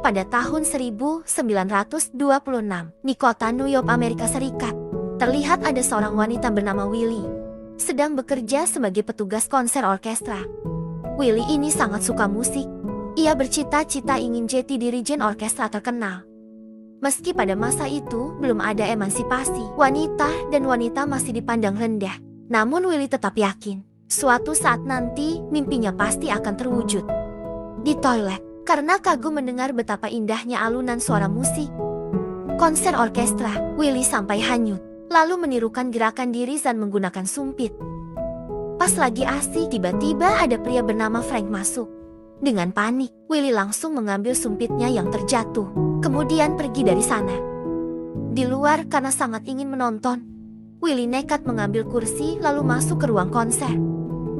Pada tahun 1926, di kota New York, Amerika Serikat, terlihat ada seorang wanita bernama Willie sedang bekerja sebagai petugas konser orkestra. Willie ini sangat suka musik. Ia bercita-cita ingin jadi dirijen orkestra terkenal. Meski pada masa itu belum ada emansipasi wanita dan wanita masih dipandang rendah, namun Willie tetap yakin suatu saat nanti mimpinya pasti akan terwujud. Di toilet, karena kagum mendengar betapa indahnya alunan suara musik konser orkestra, Willie sampai hanyut, lalu menirukan gerakan diri dan menggunakan sumpit. Pas lagi asik, tiba-tiba ada pria bernama Frank masuk. Dengan panik, Willie langsung mengambil sumpitnya yang terjatuh, kemudian pergi dari sana. Di luar, karena sangat ingin menonton, Willie nekat mengambil kursi lalu masuk ke ruang konser,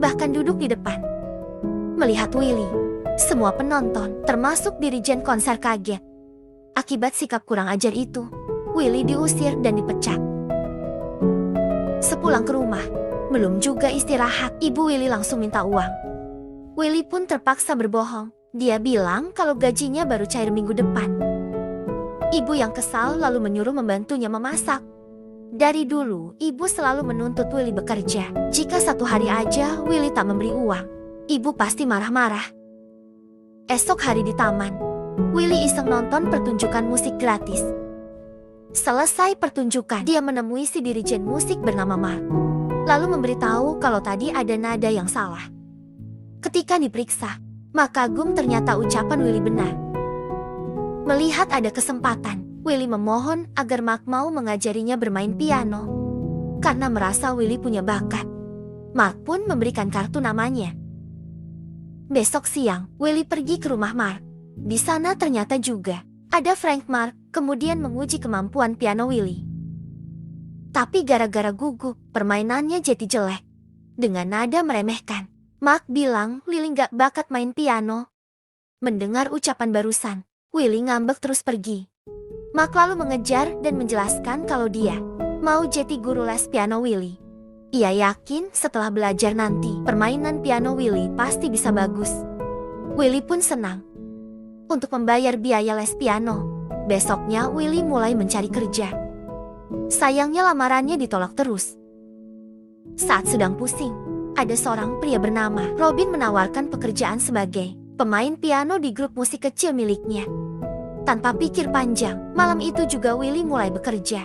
bahkan duduk di depan. Melihat Willie, semua penonton, termasuk dirijen konser, kaget. Akibat sikap kurang ajar itu, Willie diusir dan dipecat. Sepulang ke rumah, belum juga istirahat, ibu Willie langsung minta uang. Willie pun terpaksa berbohong. Dia bilang kalau gajinya baru cair minggu depan. Ibu yang kesal lalu menyuruh membantunya memasak. Dari dulu, ibu selalu menuntut Willie bekerja. Jika satu hari aja Willie tak memberi uang, ibu pasti marah-marah. Esok hari di taman, Willie iseng nonton pertunjukan musik gratis. Selesai pertunjukan, dia menemui si dirijen musik bernama Mark, lalu memberitahu kalau tadi ada nada yang salah. Ketika diperiksa, Mark kagum ternyata ucapan Willie benar. Melihat ada kesempatan, Willie memohon agar Mark mau mengajarinya bermain piano. Karena merasa Willie punya bakat, Mark pun memberikan kartu namanya. Besok siang, Willie pergi ke rumah Mark. Di sana ternyata juga ada Frank. Mark kemudian menguji kemampuan piano Willie. Tapi gara-gara gugup, permainannya jadi jelek. Dengan nada meremehkan, Mark bilang Willie gak bakat main piano. Mendengar ucapan barusan, Willie ngambek terus pergi. Mark lalu mengejar dan menjelaskan kalau dia mau jadi guru les piano Willie. Ia yakin setelah belajar nanti, permainan piano Willie pasti bisa bagus. Willie pun senang. Untuk membayar biaya les piano, besoknya Willie mulai mencari kerja. Sayangnya lamarannya ditolak terus. Saat sedang pusing, ada seorang pria bernama Robin menawarkan pekerjaan sebagai pemain piano di grup musik kecil miliknya. Tanpa pikir panjang, malam itu juga Willie mulai bekerja.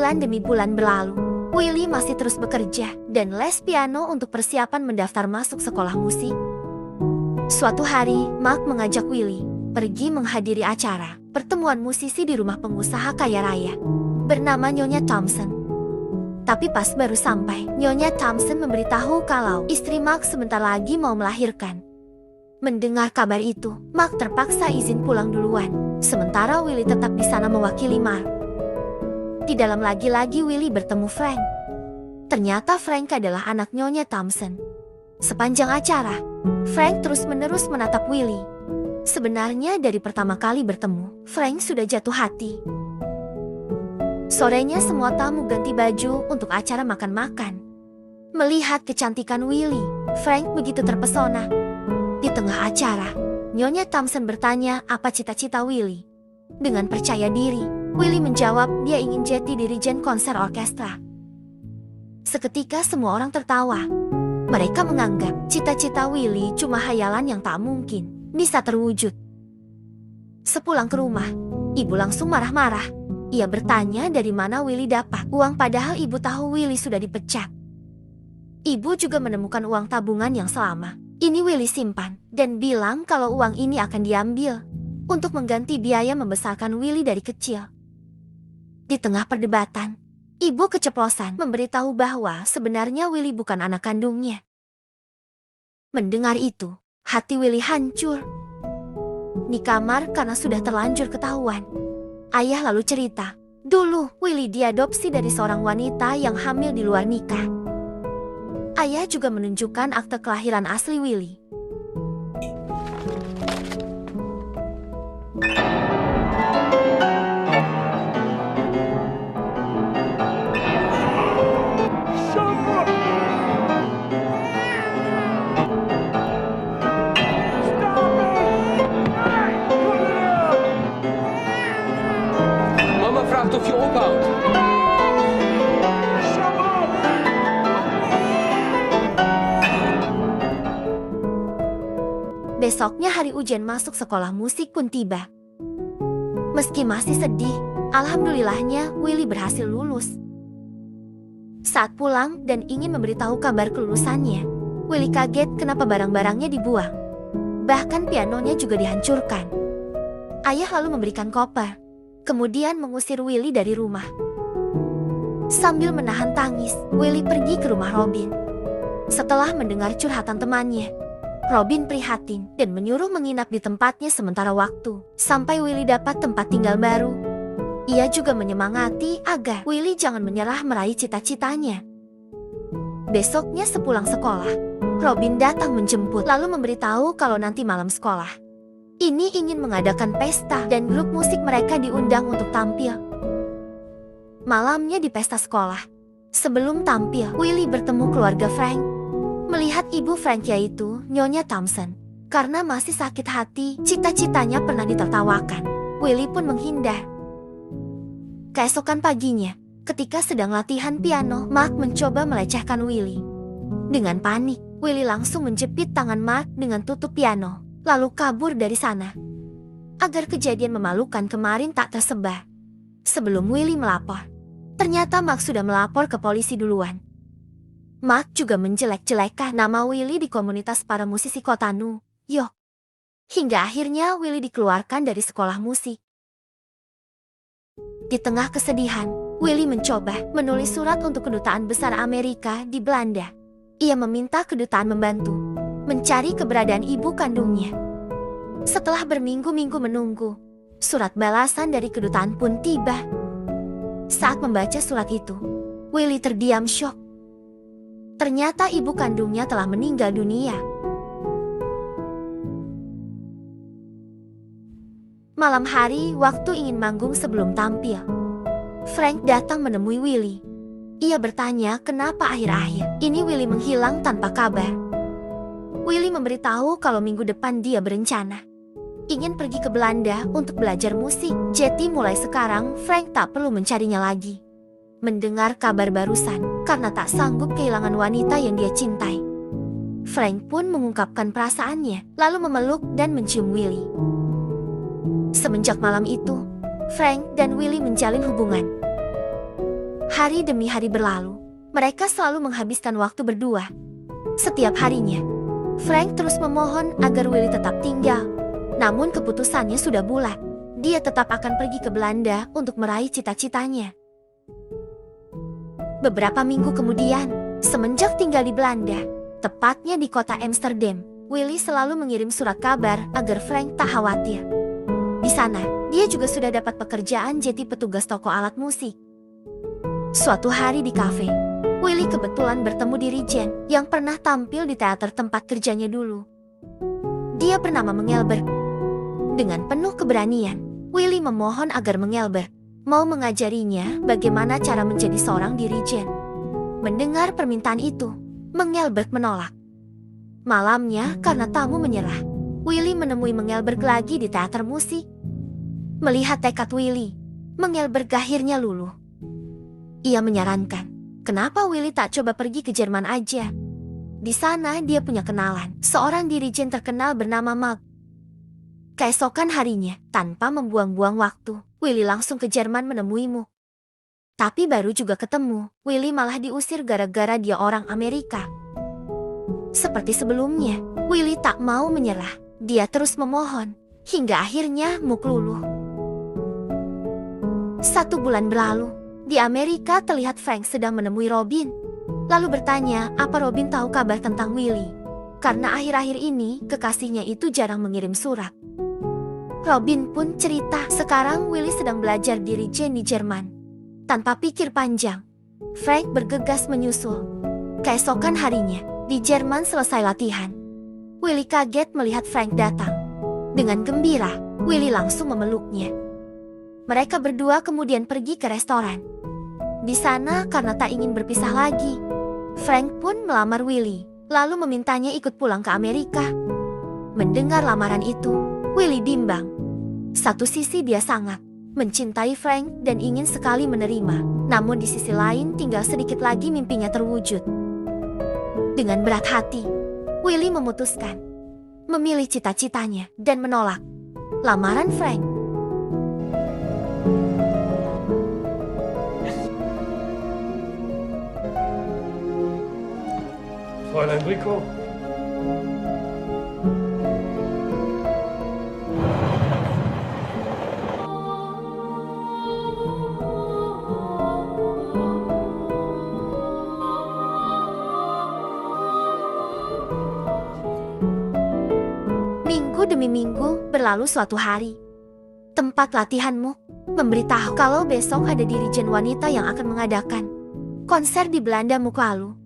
Bulan demi bulan berlalu, Willie masih terus bekerja dan les piano untuk persiapan mendaftar masuk sekolah musik. Suatu hari, Mark mengajak Willie pergi menghadiri acara pertemuan musisi di rumah pengusaha kaya raya bernama Nyonya Thompson. Tapi pas baru sampai, Nyonya Thompson memberitahu kalau istri Mark sebentar lagi mau melahirkan. Mendengar kabar itu, Mark terpaksa izin pulang duluan, sementara Willie tetap di sana mewakili Mark. Di dalam lagi-lagi Willie bertemu Frank. Ternyata Frank adalah anak Nyonya Thompson. Sepanjang acara, Frank terus-menerus menatap Willie. Sebenarnya dari pertama kali bertemu, Frank sudah jatuh hati. Sorenya semua tamu ganti baju untuk acara makan-makan. Melihat kecantikan Willie, Frank begitu terpesona. Di tengah acara, Nyonya Thompson bertanya apa cita-cita Willie. Dengan percaya diri, Willie menjawab dia ingin jadi dirijen konser orkestra. Seketika semua orang tertawa. Mereka menganggap cita-cita Willie cuma hayalan yang tak mungkin bisa terwujud. Sepulang ke rumah, ibu langsung marah-marah. Ia bertanya dari mana Willie dapat uang padahal ibu tahu Willie sudah dipecat. Ibu juga menemukan uang tabungan yang selama ini Willie simpan dan bilang kalau uang ini akan diambil untuk mengganti biaya membesarkan Willie dari kecil. Di tengah perdebatan, ibu keceplosan memberitahu bahwa sebenarnya Willie bukan anak kandungnya. Mendengar itu, hati Willie hancur. Di kamar karena sudah terlanjur ketahuan, ayah lalu cerita, dulu Willie diadopsi dari seorang wanita yang hamil di luar nikah. Ayah juga menunjukkan akte kelahiran asli Willie. Besoknya hari ujian masuk sekolah musik pun tiba. Meski masih sedih, alhamdulillahnya Willy berhasil lulus. Saat pulang dan ingin memberitahu kabar kelulusannya, Willy kaget kenapa barang-barangnya dibuang. Bahkan pianonya juga dihancurkan. Ayah lalu memberikan koper, kemudian mengusir Willy dari rumah. Sambil menahan tangis, Willy pergi ke rumah Robin. Setelah mendengar curhatan temannya, Robin prihatin dan menyuruh menginap di tempatnya sementara waktu, sampai Willy dapat tempat tinggal baru. Ia juga menyemangati agar Willy jangan menyerah meraih cita-citanya. Besoknya sepulang sekolah, Robin datang menjemput lalu memberitahu kalau nanti malam sekolah ini ingin mengadakan pesta dan grup musik mereka diundang untuk tampil. Malamnya di pesta sekolah, sebelum tampil, Willy bertemu keluarga Frank. Melihat ibu Frank yaitu Nyonya Thompson, karena masih sakit hati, cita-citanya pernah ditertawakan. Willy pun menghindar. Keesokan paginya, ketika sedang latihan piano, Mark mencoba melecehkan Willy. Dengan panik, Willy langsung menjepit tangan Mark dengan tutup piano, lalu kabur dari sana. Agar kejadian memalukan kemarin tak tersebar. Sebelum Willy melapor, ternyata Mark sudah melapor ke polisi duluan. Mark juga menjelek-jelekan nama Willy di komunitas para musisi kota New York. Hingga akhirnya Willy dikeluarkan dari sekolah musik. Di tengah kesedihan, Willy mencoba menulis surat untuk kedutaan besar Amerika di Belanda. Ia meminta kedutaan membantu mencari keberadaan ibu kandungnya. Setelah berminggu-minggu menunggu, surat balasan dari kedutaan pun tiba. Saat membaca surat itu, Willy terdiam syok. Ternyata ibu kandungnya telah meninggal dunia. Malam hari, waktu ingin manggung sebelum tampil, Frank datang menemui Willy. Ia bertanya kenapa akhir-akhir ini Willy menghilang tanpa kabar. Willy memberitahu kalau minggu depan dia berencana ingin pergi ke Belanda untuk belajar musik. Jadi mulai sekarang Frank tak perlu mencarinya lagi. Mendengar kabar barusan, karena tak sanggup kehilangan wanita yang dia cintai, Frank pun mengungkapkan perasaannya, lalu memeluk dan mencium Willy. Semenjak malam itu, Frank dan Willy menjalin hubungan. Hari demi hari berlalu, mereka selalu menghabiskan waktu berdua. Setiap harinya, Frank terus memohon agar Willy tetap tinggal. Namun keputusannya sudah bulat. Dia tetap akan pergi ke Belanda untuk meraih cita-citanya. Beberapa minggu kemudian, semenjak tinggal di Belanda, tepatnya di kota Amsterdam, Willy selalu mengirim surat kabar agar Frank tak khawatir. Di sana, dia juga sudah dapat pekerjaan jadi petugas toko alat musik. Suatu hari di kafe, Willy kebetulan bertemu dirijen yang pernah tampil di teater tempat kerjanya dulu. Dia bernama Mengelberg. Dengan penuh keberanian, Willy memohon agar Mengelberg mau mengajarinya bagaimana cara menjadi seorang dirijen. Mendengar permintaan itu, Mengelberg menolak. Malamnya, karena tamu menyerah, Willy menemui Mengelberg lagi di teater musik. Melihat tekad Willy, Mengelberg akhirnya luluh. Ia menyarankan, kenapa Willy tak coba pergi ke Jerman aja? Di sana dia punya kenalan, seorang dirijen terkenal bernama Mark. Keesokan harinya, tanpa membuang-buang waktu, Willy langsung ke Jerman menemuimu. Tapi baru juga ketemu, Willy malah diusir gara-gara dia orang Amerika. Seperti sebelumnya, Willy tak mau menyerah. Dia terus memohon, hingga akhirnya Muk luluh. 1 bulan berlalu, di Amerika terlihat Frank sedang menemui Robin. Lalu bertanya apa Robin tahu kabar tentang Willy. Karena akhir-akhir ini kekasihnya itu jarang mengirim surat. Robin pun cerita sekarang Willy sedang belajar dirijen di Jerman. Tanpa pikir panjang, Frank bergegas menyusul. Keesokan harinya, di Jerman selesai latihan, Willy kaget melihat Frank datang. Dengan gembira, Willy langsung memeluknya. Mereka berdua kemudian pergi ke restoran. Di sana karena tak ingin berpisah lagi, Frank pun melamar Willy, lalu memintanya ikut pulang ke Amerika. Mendengar lamaran itu, Willy bimbang. Satu sisi dia sangat mencintai Frank dan ingin sekali menerima, namun di sisi lain tinggal sedikit lagi mimpinya terwujud. Dengan berat hati, Willy memutuskan memilih cita-citanya dan menolak lamaran Frank. Fräulein Rico. Minggu demi minggu berlalu. Suatu hari, tempat latihanmu memberitahu kalau besok ada dirijen wanita yang akan mengadakan konser di Belanda. Lalu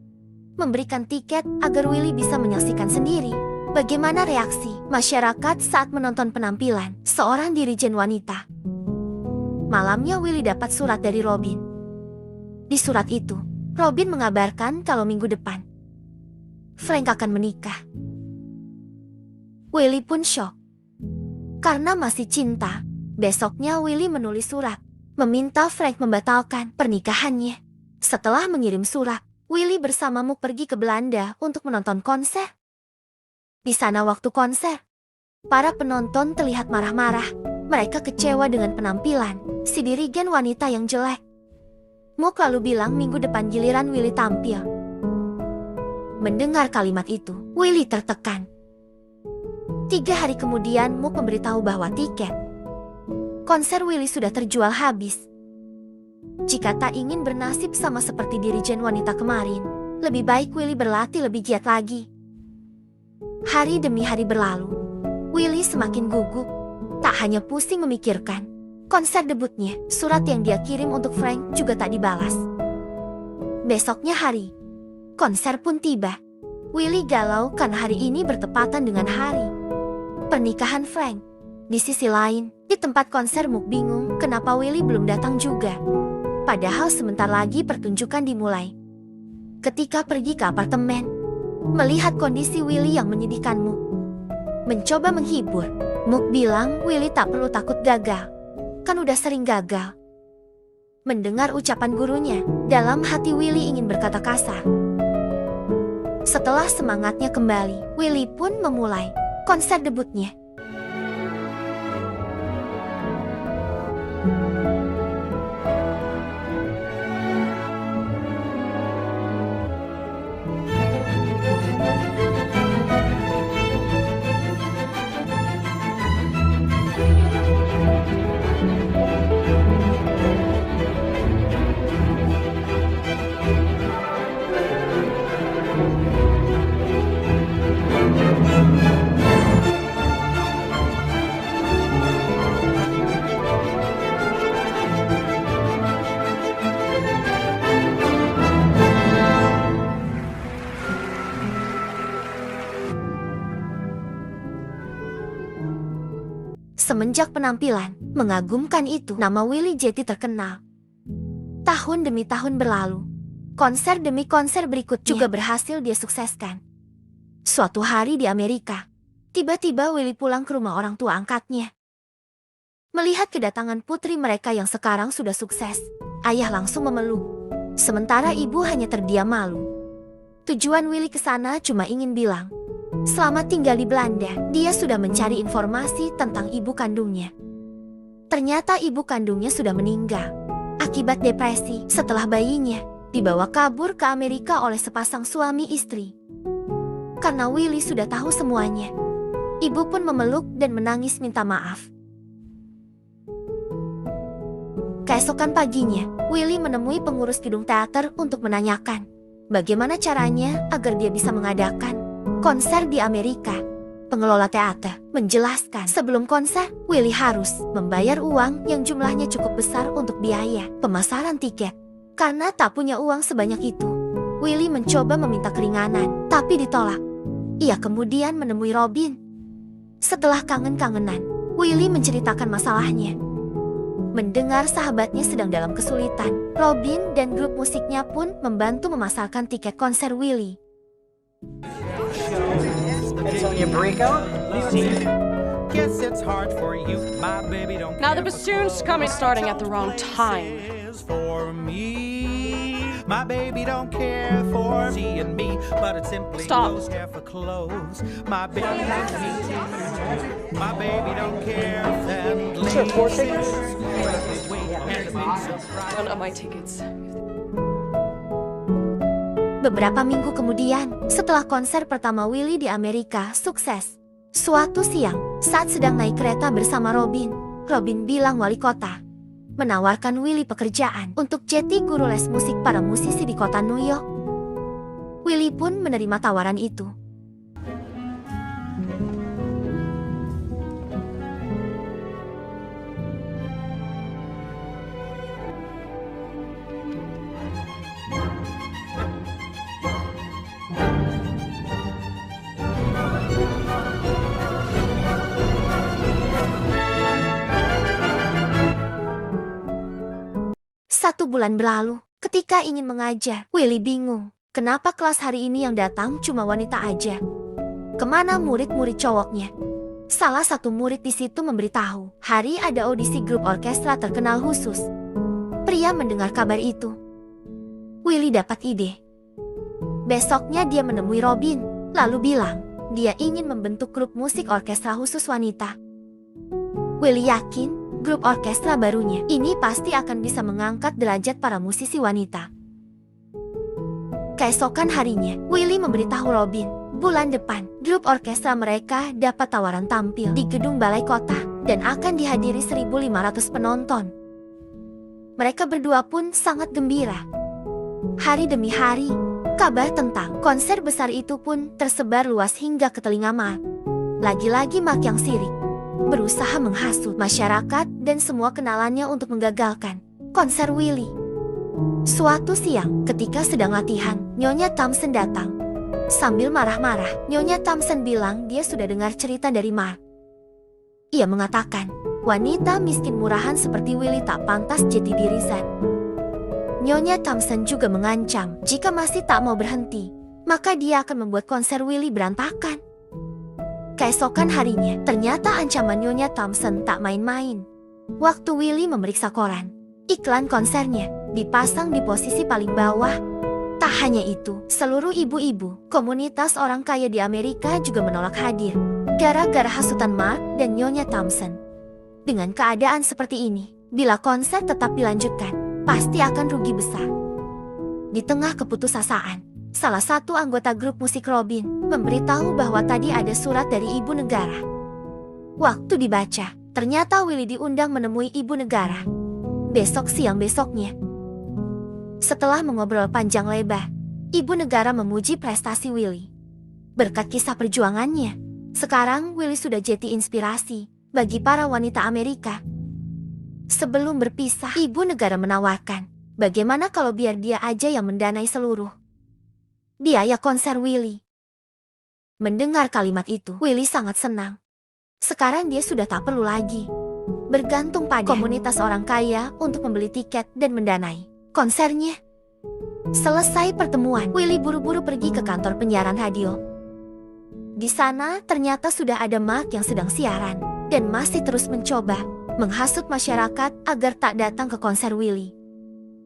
memberikan tiket agar Willy bisa menyaksikan sendiri bagaimana reaksi masyarakat saat menonton penampilan seorang dirijen wanita. Malamnya Willy dapat surat dari Robin. Di surat itu, Robin mengabarkan kalau minggu depan Frank akan menikah. Willy pun syok. Karena masih cinta, besoknya Willy menulis surat meminta Frank membatalkan pernikahannya. Setelah mengirim surat, Willy bersama Mook pergi ke Belanda untuk menonton konser. Di sana waktu konser, para penonton terlihat marah-marah. Mereka kecewa dengan penampilan si dirigen wanita yang jelek. Mook lalu bilang minggu depan giliran Willy tampil. Mendengar kalimat itu, Willy tertekan. 3 hari kemudian Mook memberitahu bahwa tiket konser Willy sudah terjual habis. Jika tak ingin bernasib sama seperti dirijen wanita kemarin, lebih baik Willy berlatih lebih giat lagi. Hari demi hari berlalu, Willy semakin gugup. Tak hanya pusing memikirkan konser debutnya, surat yang dia kirim untuk Frank juga tak dibalas. Besoknya hari konser pun tiba. Willy galau karena hari ini bertepatan dengan hari pernikahan Frank. Di sisi lain, di tempat konser Mook bingung kenapa Willy belum datang juga. Padahal sebentar lagi pertunjukan dimulai. Ketika pergi ke apartemen, melihat kondisi Willy yang menyedihkan, Mook mencoba menghibur. Mook bilang Willy tak perlu takut gagal. Kan udah sering gagal. Mendengar ucapan gurunya, dalam hati Willy ingin berkata kasar. Setelah semangatnya kembali, Willy pun memulai konser debutnya. Semenjak penampilan mengagumkan itu, nama Willy Jetty terkenal. Tahun demi tahun berlalu, konser demi konser berikutnya juga berhasil dia sukseskan. Suatu hari di Amerika, tiba-tiba Willy pulang ke rumah orang tua angkatnya. Melihat kedatangan putri mereka yang sekarang sudah sukses, ayah langsung memeluk. Sementara ibu hanya terdiam malu. Tujuan Willy ke sana cuma ingin bilang, selama tinggal di Belanda, dia sudah mencari informasi tentang ibu kandungnya. Ternyata ibu kandungnya sudah meninggal akibat depresi setelah bayinya dibawa kabur ke Amerika oleh sepasang suami istri. Karena Willy sudah tahu semuanya, ibu pun memeluk dan menangis minta maaf. Keesokan paginya, Willy menemui pengurus gedung teater untuk menanyakan bagaimana caranya agar dia bisa mengadakan konser di Amerika. Pengelola teater menjelaskan sebelum konser, Willy harus membayar uang yang jumlahnya cukup besar untuk biaya pemasaran tiket. Karena tak punya uang sebanyak itu, Willy mencoba meminta keringanan, tapi ditolak. Ia kemudian menemui Robin. Setelah kangen-kangenan, Willy menceritakan masalahnya. Mendengar sahabatnya sedang dalam kesulitan, Robin dan grup musiknya pun membantu memasarkan tiket konser Willy. Now the bassoon's starting at the wrong time. My baby don't care for seeing me, but it simply Stop. goes hair for clothes. My baby don't care and Sir, 4 tickets? surprise. One of my tickets. Beberapa minggu kemudian, setelah konser pertama Willy di Amerika sukses, suatu siang, saat sedang naik kereta bersama Robin bilang wali kota menawarkan Willy pekerjaan untuk jadi guru les musik para musisi di kota New York. Willy pun menerima tawaran itu. Satu bulan berlalu, ketika ingin mengajar, Willy bingung. Kenapa kelas hari ini yang datang cuma wanita aja? Kemana murid-murid cowoknya? Salah satu murid di situ memberitahu, hari ada audisi grup orkestra terkenal khusus. Pria mendengar kabar itu. Willy dapat ide. Besoknya dia menemui Robin, lalu bilang, dia ingin membentuk grup musik orkestra khusus wanita. Willy yakin, grup orkestra barunya ini pasti akan bisa mengangkat derajat para musisi wanita. Keesokan harinya, Willy memberitahu Robin, bulan depan, grup orkestra mereka dapat tawaran tampil di gedung balai kota dan akan dihadiri 1.500 penonton. Mereka berdua pun sangat gembira. Hari demi hari, kabar tentang konser besar itu pun tersebar luas hingga ke telinga Mark. Lagi-lagi Mark yang sirik, berusaha menghasut masyarakat dan semua kenalannya untuk menggagalkan konser Willy. Suatu siang, ketika sedang latihan, Nyonya Thompson datang. Sambil marah-marah, Nyonya Thompson bilang dia sudah dengar cerita dari Mark. Ia mengatakan, wanita miskin murahan seperti Willy tak pantas jadi dirisan. Nyonya Thompson juga mengancam, jika masih tak mau berhenti, maka dia akan membuat konser Willy berantakan. Keesokan harinya, ternyata ancaman Nyonya Thompson tak main-main. Waktu Willy memeriksa koran, iklan konsernya dipasang di posisi paling bawah. Tak hanya itu, seluruh ibu-ibu komunitas orang kaya di Amerika juga menolak hadir, gara-gara hasutan Mark dan Nyonya Thompson. Dengan keadaan seperti ini, bila konser tetap dilanjutkan, pasti akan rugi besar. Di tengah keputusasaan, salah satu anggota grup musik Robin memberitahu bahwa tadi ada surat dari ibu negara. Waktu dibaca, ternyata Willy diundang menemui ibu negara. Besok siang besoknya. Setelah mengobrol panjang lebar, ibu negara memuji prestasi Willy. Berkat kisah perjuangannya, sekarang Willy sudah jadi inspirasi bagi para wanita Amerika. Sebelum berpisah, ibu negara menawarkan, bagaimana kalau biar dia aja yang mendanai seluruh biaya konser Willy. Mendengar kalimat itu, Willy sangat senang. Sekarang dia sudah tak perlu lagi bergantung pada komunitas orang kaya untuk membeli tiket dan mendanai konsernya. Selesai pertemuan, Willy buru-buru pergi ke kantor penyiaran radio. Di sana ternyata sudah ada Mark yang sedang siaran dan masih terus mencoba menghasut masyarakat agar tak datang ke konser Willy.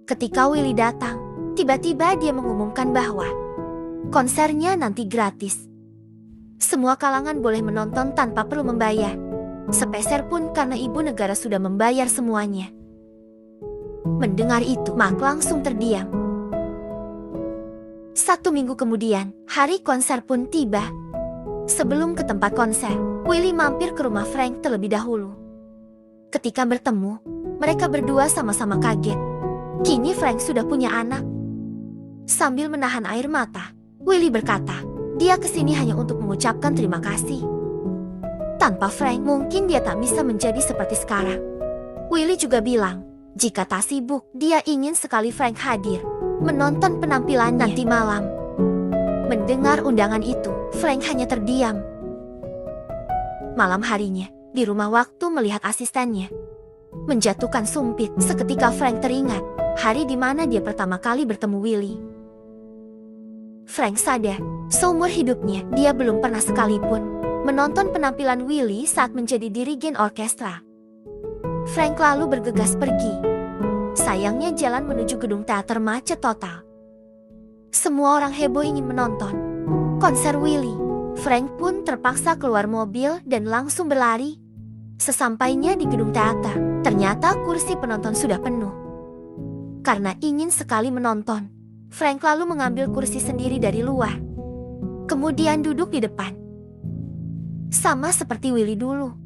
Ketika Willy datang, tiba-tiba dia mengumumkan bahwa konsernya nanti gratis. Semua kalangan boleh menonton tanpa perlu membayar sepeser pun karena ibu negara sudah membayar semuanya. Mendengar itu, Mark langsung terdiam. 1 minggu kemudian, hari konser pun tiba. Sebelum ke tempat konser, Willy mampir ke rumah Frank terlebih dahulu. Ketika bertemu, mereka berdua sama-sama kaget. Kini Frank sudah punya anak. Sambil menahan air mata, Willy berkata, dia kesini hanya untuk mengucapkan terima kasih. Tanpa Frank, mungkin dia tak bisa menjadi seperti sekarang. Willy juga bilang, jika tak sibuk, dia ingin sekali Frank hadir, menonton penampilannya nanti malam. Mendengar undangan itu, Frank hanya terdiam. Malam harinya, di rumah waktu melihat asistennya menjatuhkan sumpit, seketika Frank teringat hari di mana dia pertama kali bertemu Willy. Frank sadar, seumur hidupnya dia belum pernah sekalipun menonton penampilan Willy saat menjadi dirigen orkestra. Frank lalu bergegas pergi. Sayangnya jalan menuju gedung teater macet total. Semua orang heboh ingin menonton konser Willy. Frank pun terpaksa keluar mobil dan langsung berlari. Sesampainya di gedung teater, ternyata kursi penonton sudah penuh. Karena ingin sekali menonton, Frank lalu mengambil kursi sendiri dari luar. Kemudian duduk di depan. Sama seperti Willy dulu.